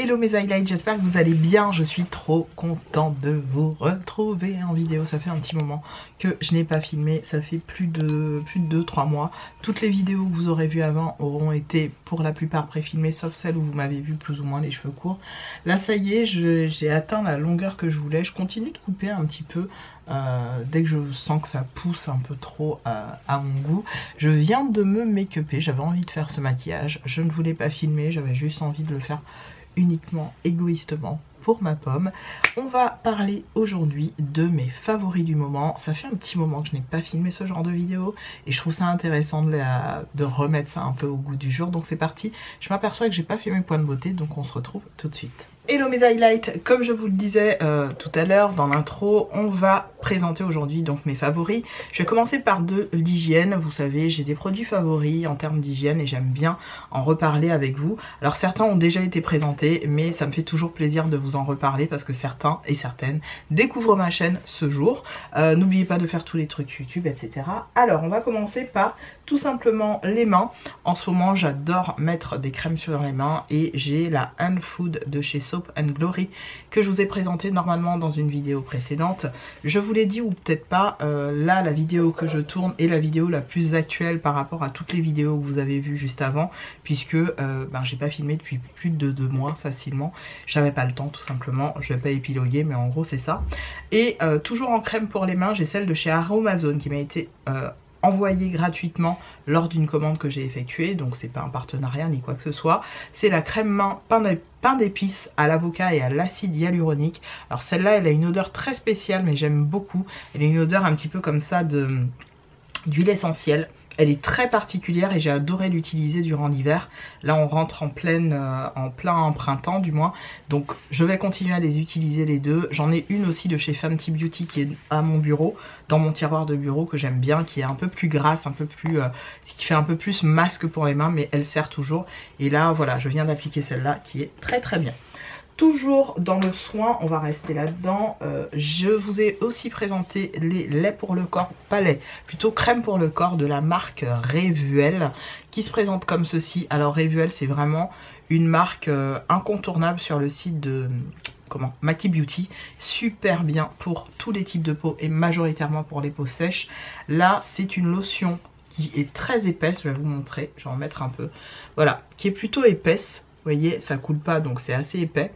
Hello mes highlights, j'espère que vous allez bien. Je suis trop contente de vous retrouver en vidéo. Ça fait un petit moment que je n'ai pas filmé, ça fait plus de 2-3 mois. Toutes les vidéos que vous aurez vues avant auront été pour la plupart pré-filmées, sauf celles où vous m'avez vu plus ou moins les cheveux courts. Là ça y est, j'ai atteint la longueur que je voulais. Je continue de couper un petit peu dès que je sens que ça pousse un peu trop à mon goût. Je viens de me make-upper, j'avais envie de faire ce maquillage. Je ne voulais pas filmer, j'avais juste envie de le faire uniquement, égoïstement pour ma pomme. On va parler aujourd'hui de mes favoris du moment. Ça fait un petit moment que je n'ai pas filmé ce genre de vidéo et je trouve ça intéressant de remettre ça un peu au goût du jour. Donc c'est parti, je m'aperçois que j'ai pas fait mes points de beauté, donc on se retrouve tout de suite. Hello mes highlights, comme je vous le disais tout à l'heure dans l'intro, on va présenter aujourd'hui donc mes favoris. Je vais commencer par de l'hygiène. Vous savez, j'ai des produits favoris en termes d'hygiène et j'aime bien en reparler avec vous. Alors certains ont déjà été présentés, mais ça me fait toujours plaisir de vous en reparler parce que certains et certaines découvrent ma chaîne ce jour. N'oubliez pas de faire tous les trucs YouTube, etc. Alors on va commencer par tout simplement les mains. En ce moment j'adore mettre des crèmes sur les mains et j'ai la Hand Food de chez Soap & Glory que je vous ai présenté normalement dans une vidéo précédente. Je vous l'ai dit ou peut-être pas, là la vidéo que je tourne est la vidéo la plus actuelle par rapport à toutes les vidéos que vous avez vues juste avant, puisque j'ai pas filmé depuis plus de 2 mois facilement. J'avais pas le temps tout simplement, je vais pas épiloguer mais en gros c'est ça. Et toujours en crème pour les mains, j'ai celle de chez Aromazone qui m'a été envoyé gratuitement lors d'une commande que j'ai effectuée, donc c'est pas un partenariat ni quoi que ce soit. C'est la crème main pain d'épices à l'avocat et à l'acide hyaluronique. Alors celle-là elle a une odeur très spéciale mais j'aime beaucoup. Elle a une odeur un petit peu comme ça d'huile essentielle. Elle est très particulière et j'ai adoré l'utiliser durant l'hiver. Là on rentre en plein printemps du moins. Donc je vais continuer à les utiliser les deux. J'en ai une aussi de chez Fenty Beauty qui est à mon bureau, dans mon tiroir de bureau, que j'aime bien, qui est un peu plus grasse, un peu plus, qui fait un peu plus masque pour les mains, mais elle sert toujours. Et là voilà, je viens d'appliquer celle-là qui est très très bien. Toujours dans le soin, on va rester là-dedans. Je vous ai aussi présenté les laits pour le corps, pas lait, plutôt crème pour le corps de la marque Revuel, qui se présente comme ceci. Alors Revuel, c'est vraiment une marque incontournable sur le site de Maki Beauty, super bien pour tous les types de peau et majoritairement pour les peaux sèches. Là, c'est une lotion qui est très épaisse, je vais vous montrer, je vais en mettre un peu. Voilà, qui est plutôt épaisse. Vous voyez, ça coule pas donc c'est assez épais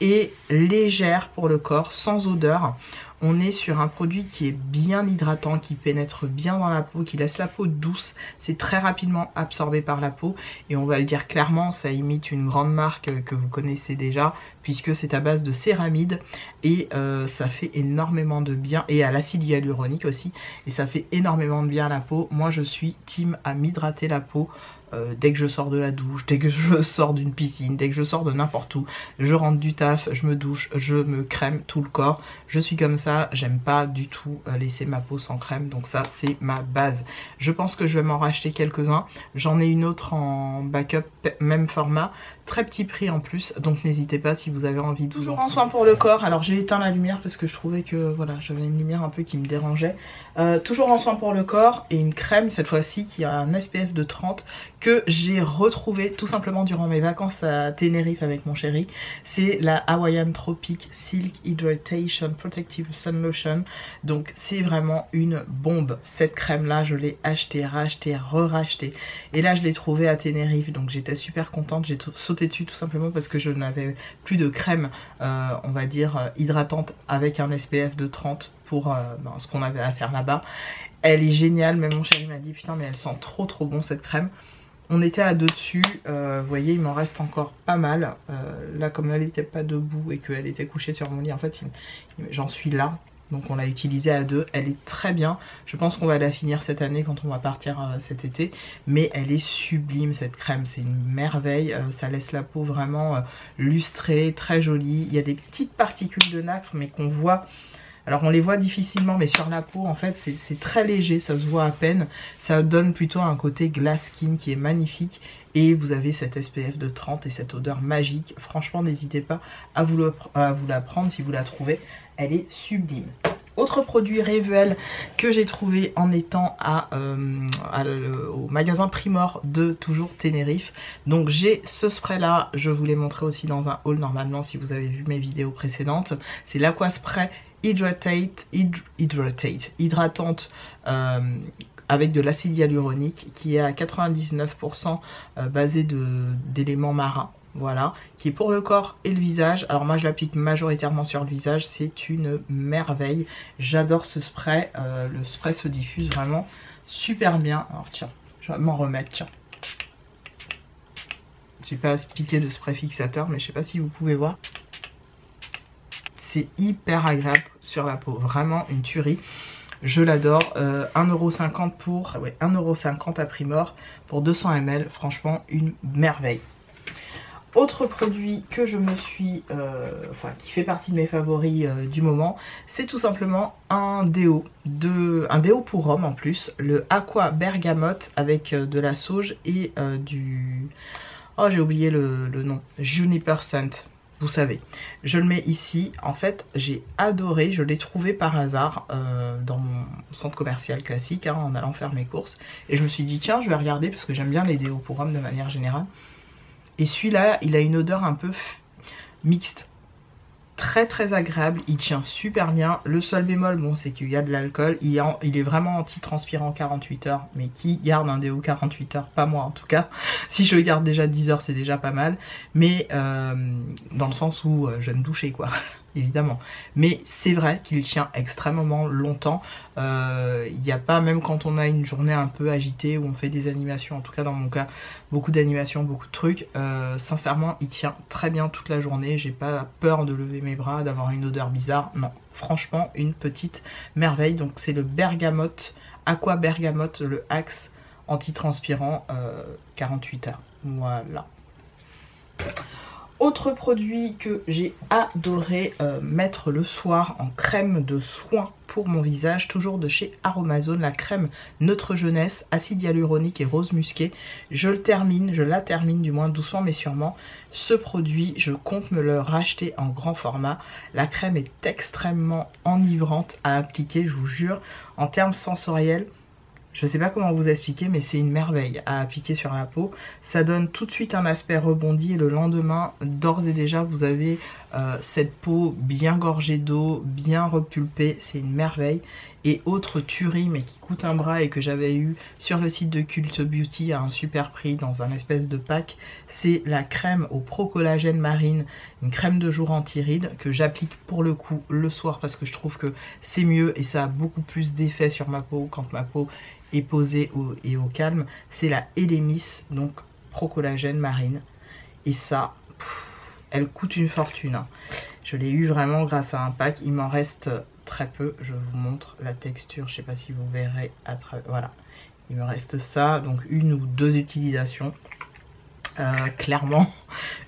et légère pour le corps, sans odeur. On est sur un produit qui est bien hydratant, qui pénètre bien dans la peau, qui laisse la peau douce. C'est très rapidement absorbé par la peau et on va le dire clairement, ça imite une grande marque que vous connaissez déjà puisque c'est à base de céramide et ça fait énormément de bien, et à l'acide hyaluronique aussi, et ça fait énormément de bien à la peau. Moi je suis team à m'hydrater la peau. Dès que je sors de la douche, dès que je sors d'une piscine, dès que je sors de n'importe où, je rentre du taf, je me douche, je me crème tout le corps. Je suis comme ça, j'aime pas du tout laisser ma peau sans crème, donc ça c'est ma base. Je pense que je vais m'en racheter quelques-uns. J'en ai une autre en backup, même format, très petit prix en plus, donc n'hésitez pas si vous avez envie de vous en soin pour le corps. Alors j'ai éteint la lumière parce que je trouvais que voilà, j'avais une lumière un peu qui me dérangeait. Toujours en soin pour le corps et une crème cette fois-ci qui a un SPF de 30 que j'ai retrouvé tout simplement durant mes vacances à Tenerife avec mon chéri. C'est la Hawaiian Tropic Silk Hydration Protective Sun Lotion. Donc c'est vraiment une bombe. Cette crème là je l'ai achetée, rachetée, re-rachetée. Et là je l'ai trouvée à Tenerife, donc j'étais super contente. J'ai sauté dessus tout simplement parce que je n'avais plus de crème on va dire hydratante avec un SPF de 30 pour ce qu'on avait à faire là-bas. Elle est géniale, même mon chéri m'a dit putain mais elle sent trop bon cette crème. On était à 2 dessus, vous voyez il m'en reste encore pas mal. Là comme elle n'était pas debout et qu'elle était couchée sur mon lit, en fait j'en suis là. Donc on l'a utilisée à 2, elle est très bien. Je pense qu'on va la finir cette année quand on va partir cet été. Mais elle est sublime cette crème, c'est une merveille. Ça laisse la peau vraiment lustrée, très jolie. Il y a des petites particules de nacre mais qu'on voit... Alors on les voit difficilement mais sur la peau en fait c'est très léger, ça se voit à peine. Ça donne plutôt un côté glass skin qui est magnifique. Et vous avez cette SPF de 30 et cette odeur magique. Franchement n'hésitez pas à vous la prendre si vous la trouvez. Elle est sublime. Autre produit Revuel que j'ai trouvé en étant au magasin Primor de toujours Tenerife. Donc j'ai ce spray là, je vous l'ai montré aussi dans un haul normalement si vous avez vu mes vidéos précédentes. C'est l'Aquaspray hydratante avec de l'acide hyaluronique qui est à 99% basé d'éléments marins. Voilà, qui est pour le corps et le visage. Alors moi je l'applique majoritairement sur le visage, c'est une merveille. J'adore ce spray, le spray se diffuse vraiment super bien. Alors tiens, je vais m'en remettre, tiens. J'ai pas piqué de spray fixateur, mais je sais pas si vous pouvez voir. C'est hyper agréable sur la peau, vraiment une tuerie. Je l'adore, 1,50€ pour 1,50€ à Primor pour 200 ml, franchement une merveille. Autre produit que je me suis, qui fait partie de mes favoris du moment, c'est tout simplement un déo pour homme en plus, le Aqua Bergamote avec de la sauge et du, oh j'ai oublié le nom, Juniper Scent. Vous savez, je le mets ici. En fait, j'ai adoré, je l'ai trouvé par hasard dans mon centre commercial classique hein, en allant faire mes courses. Et je me suis dit, tiens, je vais regarder parce que j'aime bien les déos pour hommes de manière générale. Et celui-là, il a une odeur un peu mixte. Très très agréable, il tient super bien. Le seul bémol, bon, c'est qu'il y a de l'alcool. Il est vraiment anti-transpirant 48 heures. Mais qui garde un déo 48 heures? Pas moi en tout cas. Si je le garde déjà 10 heures, c'est déjà pas mal. Mais dans le sens où je vais me doucher quoi. Évidemment. Mais c'est vrai qu'il tient extrêmement longtemps. Il n'y a pas, même quand on a une journée un peu agitée où on fait des animations, en tout cas dans mon cas, beaucoup d'animations, beaucoup de trucs. Sincèrement, il tient très bien toute la journée. J'ai pas peur de lever mes bras, d'avoir une odeur bizarre. Non, franchement, une petite merveille. Donc c'est le Bergamote, Aqua Bergamote, le Axe anti-transpirant 48 heures. Voilà. Autre produit que j'ai adoré mettre le soir en crème de soin pour mon visage, toujours de chez Aromazone, la crème Neutre Jeunesse, acide hyaluronique et rose musqué. Je la termine du moins doucement mais sûrement. Ce produit, je compte me le racheter en grand format. La crème est extrêmement enivrante à appliquer, je vous jure, en termes sensoriels. Je ne sais pas comment vous expliquer, mais c'est une merveille à appliquer sur la peau. Ça donne tout de suite un aspect rebondi et le lendemain, d'ores et déjà, vous avez cette peau bien gorgée d'eau, bien repulpée. C'est une merveille. Et autre tuerie, mais qui coûte un bras et que j'avais eu sur le site de Cult Beauty à un super prix dans un espèce de pack, c'est la crème au pro-collagène marine, une crème de jour anti-rides que j'applique pour le coup le soir parce que je trouve que c'est mieux et ça a beaucoup plus d'effet sur ma peau quand ma peau est posée et au calme. C'est la Elemis, donc pro-collagène marine. Et ça, elle coûte une fortune. Hein. Je l'ai eu vraiment grâce à un pack. Il m'en reste très peu. Je vous montre la texture. Je ne sais pas si vous verrez à travers. Voilà. Il me reste ça. Donc une ou deux utilisations. Clairement,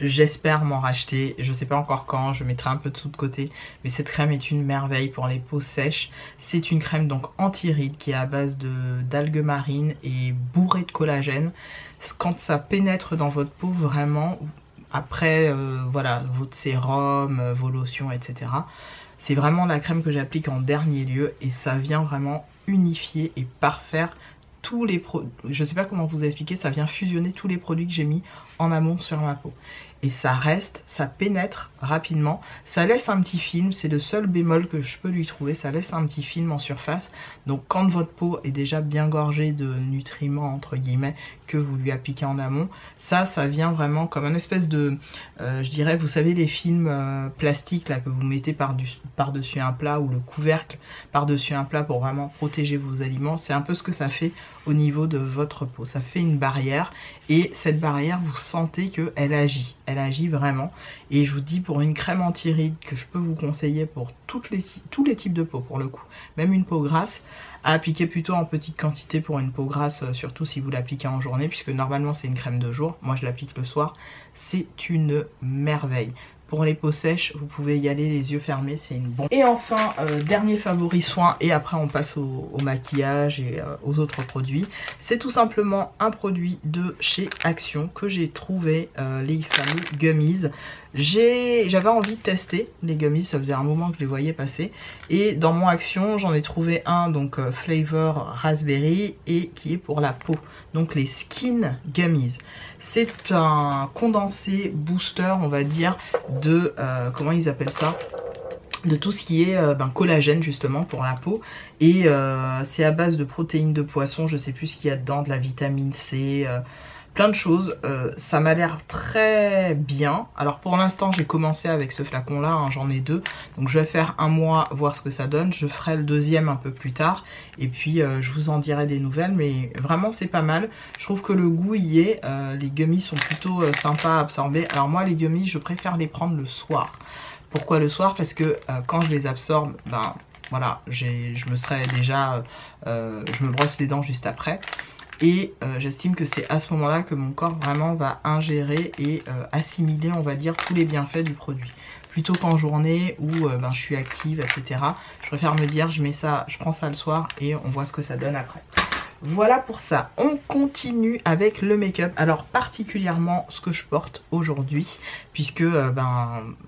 j'espère m'en racheter. Je ne sais pas encore quand. Je mettrai un peu de sous de côté. Mais cette crème est une merveille pour les peaux sèches. C'est une crème donc anti-rides qui est à base d'algues marines et bourrée de collagène. Quand ça pénètre dans votre peau, vraiment, après voilà, votre sérum, vos lotions, etc. C'est vraiment la crème que j'applique en dernier lieu et ça vient vraiment unifier et parfaire tous les produits. Je sais pas comment vous expliquer, ça vient fusionner tous les produits que j'ai mis en amont sur ma peau. Et ça reste, ça pénètre rapidement, ça laisse un petit film, c'est le seul bémol que je peux lui trouver, ça laisse un petit film en surface. Donc quand votre peau est déjà bien gorgée de nutriments entre guillemets que vous lui appliquez en amont, ça vient vraiment comme un espèce de, je dirais, vous savez les films plastiques là que vous mettez par-dessus un plat ou le couvercle par-dessus un plat pour vraiment protéger vos aliments. C'est un peu ce que ça fait au niveau de votre peau, ça fait une barrière et cette barrière vous sentez qu'elle agit vraiment. Et je vous dis, pour une crème anti-rides que je peux vous conseiller pour tous les types de peau pour le coup, même une peau grasse, à appliquer plutôt en petite quantité pour une peau grasse, surtout si vous l'appliquez en journée, puisque normalement c'est une crème de jour, moi je l'applique le soir, c'est une merveille. Pour les peaux sèches, vous pouvez y aller les yeux fermés, c'est une bombe. Et enfin, dernier favori soin, et après on passe au maquillage et aux autres produits. C'est tout simplement un produit de chez Action que j'ai trouvé, les fameux gummies. J'avais envie de tester les gummies, ça faisait un moment que je les voyais passer. Et dans mon Action, j'en ai trouvé un, donc flavor raspberry, et qui est pour la peau. Donc les skin gummies. C'est un condensé booster, on va dire, de, comment ils appellent ça, de tout ce qui est collagène justement pour la peau. Et c'est à base de protéines de poisson, je sais plus ce qu'il y a dedans, de la vitamine C, plein de choses. Ça m'a l'air très bien. Alors pour l'instant j'ai commencé avec ce flacon là, hein, j'en ai 2, donc je vais faire un mois, voir ce que ça donne. Je ferai le deuxième un peu plus tard et puis je vous en dirai des nouvelles, mais vraiment c'est pas mal. Je trouve que le goût y est, les gummies sont plutôt sympas à absorber. Alors moi les gummies je préfère les prendre le soir. Pourquoi le soir? Parce que quand je les absorbe, ben voilà, je me brosse les dents juste après. Et j'estime que c'est à ce moment-là que mon corps vraiment va ingérer et assimiler, on va dire, tous les bienfaits du produit. Plutôt qu'en journée où je suis active, etc. Je préfère me dire, je prends ça le soir et on voit ce que ça donne après. Voilà pour ça. On continue avec le make-up. Alors particulièrement ce que je porte aujourd'hui, puisque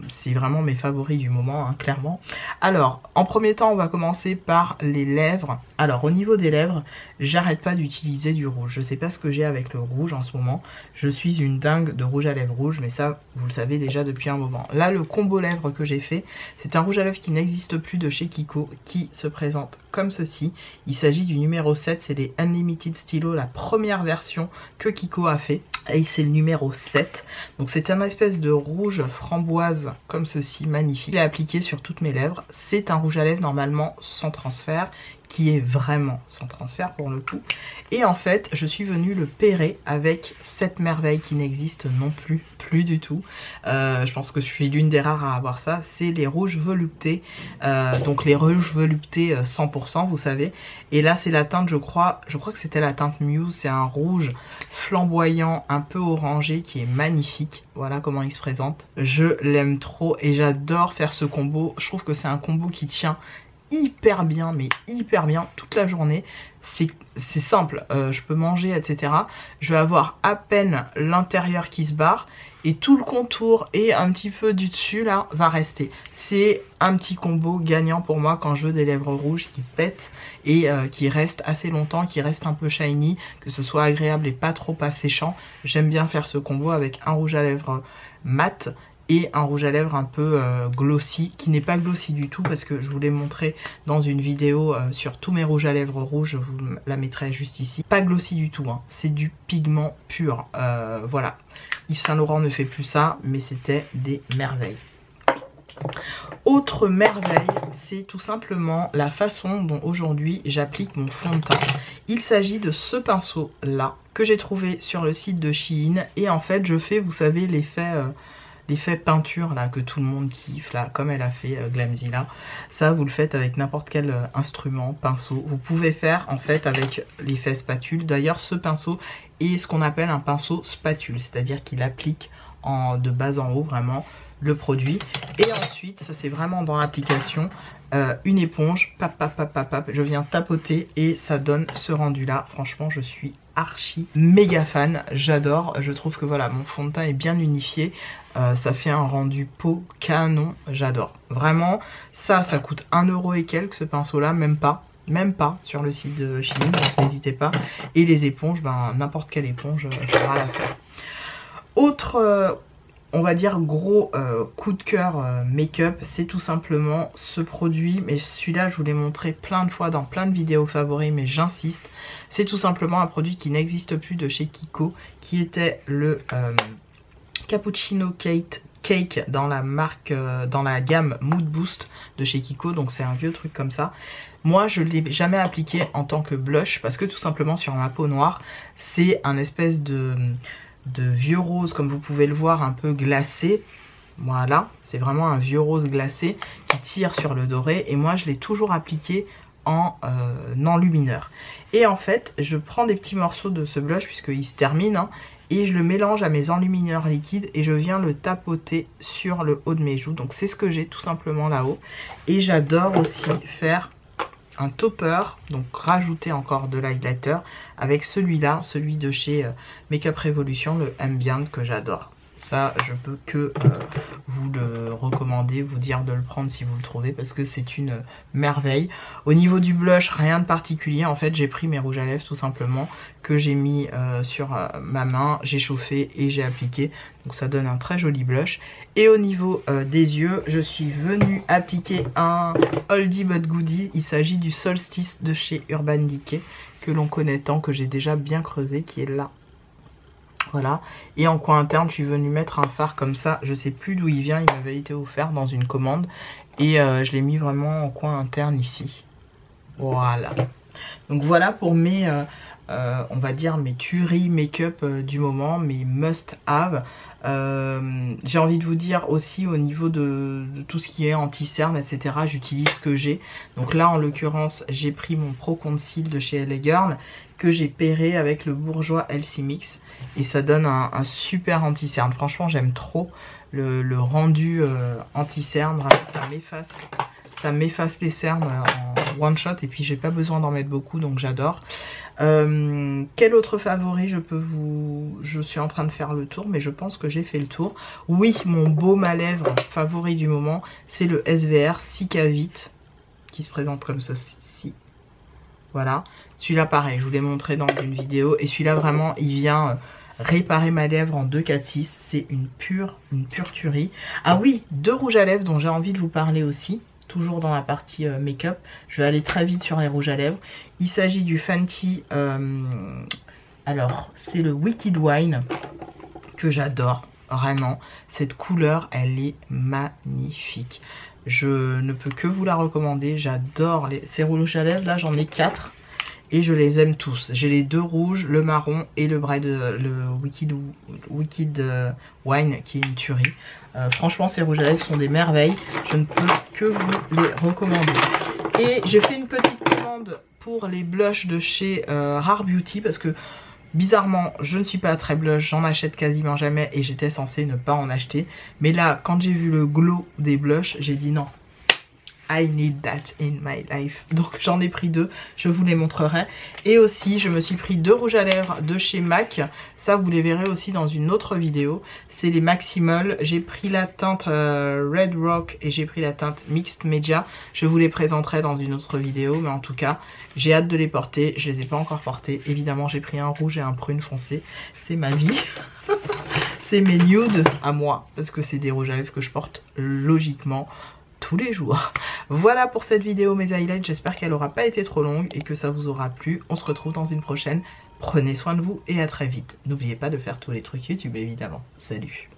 c'est vraiment mes favoris du moment, hein, clairement. Alors en premier temps on va commencer par les lèvres. Alors au niveau des lèvres, j'arrête pas d'utiliser du rouge. Je sais pas ce que j'ai avec le rouge en ce moment. Je suis une dingue de rouge à lèvres rouge, mais ça vous le savez déjà depuis un moment. Là le combo lèvres que j'ai fait, c'est un rouge à lèvres qui n'existe plus de chez Kiko, qui se présente comme ceci. Il s'agit du numéro 7, c'est les Unlimited Stylo, la première version que Kiko a fait. Et c'est le numéro 7. Donc c'est un espèce de rouge framboise comme ceci, magnifique. Je l'ai appliqué sur toutes mes lèvres. C'est un rouge à lèvres normalement sans transfert, qui est vraiment sans transfert pour le coup. Et en fait je suis venue le pairer avec cette merveille qui n'existe non plus du tout. Je pense que je suis l'une des rares à avoir ça. C'est les rouges veloutés, donc les rouges veloutés 100% vous savez. Et là c'est la teinte, je crois que c'était la teinte Muse. C'est un rouge flamboyant un peu orangé qui est magnifique. Voilà comment il se présente. Je l'aime trop et j'adore faire ce combo. Je trouve que c'est un combo qui tient hyper bien, mais hyper bien toute la journée. C'est simple, je peux manger, etc. Je vais avoir à peine l'intérieur qui se barre et tout le contour et un petit peu du dessus là va rester. C'est un petit combo gagnant pour moi quand je veux des lèvres rouges qui pètent et qui restent assez longtemps, qui restent un peu shiny, que ce soit agréable et pas trop asséchant. J'aime bien faire ce combo avec un rouge à lèvres mat et un rouge à lèvres un peu glossy, qui n'est pas glossy du tout parce que je vous l'ai montré dans une vidéo sur tous mes rouges à lèvres rouges, je vous la mettrai juste ici. Pas glossy du tout, hein. C'est du pigment pur, voilà. Yves Saint Laurent ne fait plus ça, mais c'était des merveilles. Autre merveille, c'est tout simplement la façon dont aujourd'hui j'applique mon fond de teint. Il s'agit de ce pinceau là que j'ai trouvé sur le site de Shein et en fait je fais, vous savez, l'effet peinture là que tout le monde kiffe là, comme elle a fait Glamzilla. Ça vous le faites avec n'importe quel instrument, pinceau. Vous pouvez faire en fait avec l'effet spatule. D'ailleurs ce pinceau est ce qu'on appelle un pinceau spatule, c'est-à-dire qu'il applique de bas en haut vraiment le produit. Et ensuite ça c'est vraiment dans l'application, une éponge, je viens tapoter et ça donne ce rendu là. Franchement je suis archi méga fan, j'adore. Je trouve que voilà, mon fond de teint est bien unifié, ça fait un rendu peau canon, j'adore vraiment. Ça coûte 1 € et quelques ce pinceau là, même pas sur le site de Shein, donc n'hésitez pas. Et les éponges, n'importe quelle éponge fera l'affaire. Autre on va dire gros coup de cœur make-up, c'est tout simplement ce produit. Mais celui-là je vous l'ai montré plein de fois dans plein de vidéos favoris, mais j'insiste. C'est tout simplement un produit qui n'existe plus de chez Kiko, qui était le Cappuccino Cake dans la marque, dans la gamme Mood Boost de chez Kiko. Donc c'est un vieux truc comme ça. Moi je ne l'ai jamais appliqué en tant que blush parce que tout simplement sur ma peau noire c'est un espèce de vieux rose, comme vous pouvez le voir, un peu glacé. Voilà, c'est vraiment un vieux rose glacé qui tire sur le doré. Et moi je l'ai toujours appliqué en enlumineur. Et en fait je prends des petits morceaux de ce blush puisqu'il se termine, hein, et je le mélange à mes enlumineurs liquides et je viens le tapoter sur le haut de mes joues. Donc c'est ce que j'ai tout simplement là-haut. Et j'adore aussi faire un topper, donc rajouter encore de l'highlighter avec celui-là, celui de chez Makeup Revolution, le Ambient, que j'adore. Ça, je peux que vous le recommander, vous dire de le prendre si vous le trouvez, parce que c'est une merveille. Au niveau du blush, rien de particulier. En fait, j'ai pris mes rouges à lèvres tout simplement, que j'ai mis sur ma main, j'ai chauffé et j'ai appliqué. Donc ça donne un très joli blush. Et au niveau des yeux, je suis venue appliquer un oldie but goodie. Il s'agit du Solstice de chez Urban Decay, que l'on connaît tant, que j'ai déjà bien creusé, qui est là. Voilà, et en coin interne, je suis venue mettre un fard comme ça. Je sais plus d'où il vient, il m'avait été offert dans une commande. Et je l'ai mis vraiment en coin interne ici. Voilà. Donc voilà pour mes, on va dire, mes tueries make-up du moment, mes must-have. J'ai envie de vous dire aussi au niveau de tout ce qui est anti-cerne, etc. J'utilise ce que j'ai. Donc là, en l'occurrence, j'ai pris mon Pro Conceal de chez LA Girl, que j'ai pairé avec le Bourjois LC Mix. Et ça donne un super anti-cerne. Franchement, j'aime trop le rendu anti-cerne. Ça m'efface les cernes en one shot. Et puis, j'ai pas besoin d'en mettre beaucoup, donc j'adore. Quel autre favori je suis en train de faire le tour, mais je pense que j'ai fait le tour. Oui, mon baume à lèvres favori du moment, c'est le SVR Cicavit, qui se présente comme ceci. Voilà, celui-là pareil, je vous l'ai montré dans une vidéo. Et celui-là vraiment, il vient réparer ma lèvre en 2-4-6. C'est une pure tuerie. Ah oui, deux rouges à lèvres dont j'ai envie de vous parler aussi. Toujours dans la partie make-up. Je vais aller très vite sur les rouges à lèvres. Il s'agit du Fenty. Alors, c'est le Wicked Wine que j'adore. Vraiment, cette couleur, elle est magnifique. Je ne peux que vous la recommander. J'adore ces rouges à lèvres. Là, j'en ai 4. Et je les aime tous. J'ai les deux rouges, le marron et le Wicked Wine, qui est une tuerie. Franchement, ces rouges à lèvres sont des merveilles. Je ne peux que vous les recommander. Et j'ai fait une petite commande pour les blushs de chez Rare Beauty, parce que bizarrement, je ne suis pas très blush, j'en achète quasiment jamais et j'étais censée ne pas en acheter. Mais là, quand j'ai vu le glow des blushs, j'ai dit non. I need that in my life. Donc j'en ai pris deux, je vous les montrerai. Et aussi, je me suis pris deux rouges à lèvres de chez MAC. Ça, vous les verrez aussi dans une autre vidéo. C'est les Maximal. J'ai pris la teinte Red Rock et j'ai pris la teinte Mixed Media. Je vous les présenterai dans une autre vidéo. Mais en tout cas, j'ai hâte de les porter. Je les ai pas encore portés. Évidemment, j'ai pris un rouge et un prune foncé. C'est ma vie. C'est mes nudes à moi. Parce que c'est des rouges à lèvres que je porte logiquement tous les jours. Voilà pour cette vidéo, mes highlights. J'espère qu'elle n'aura pas été trop longue et que ça vous aura plu. On se retrouve dans une prochaine. Prenez soin de vous et à très vite. N'oubliez pas de faire tous les trucs YouTube, évidemment. Salut!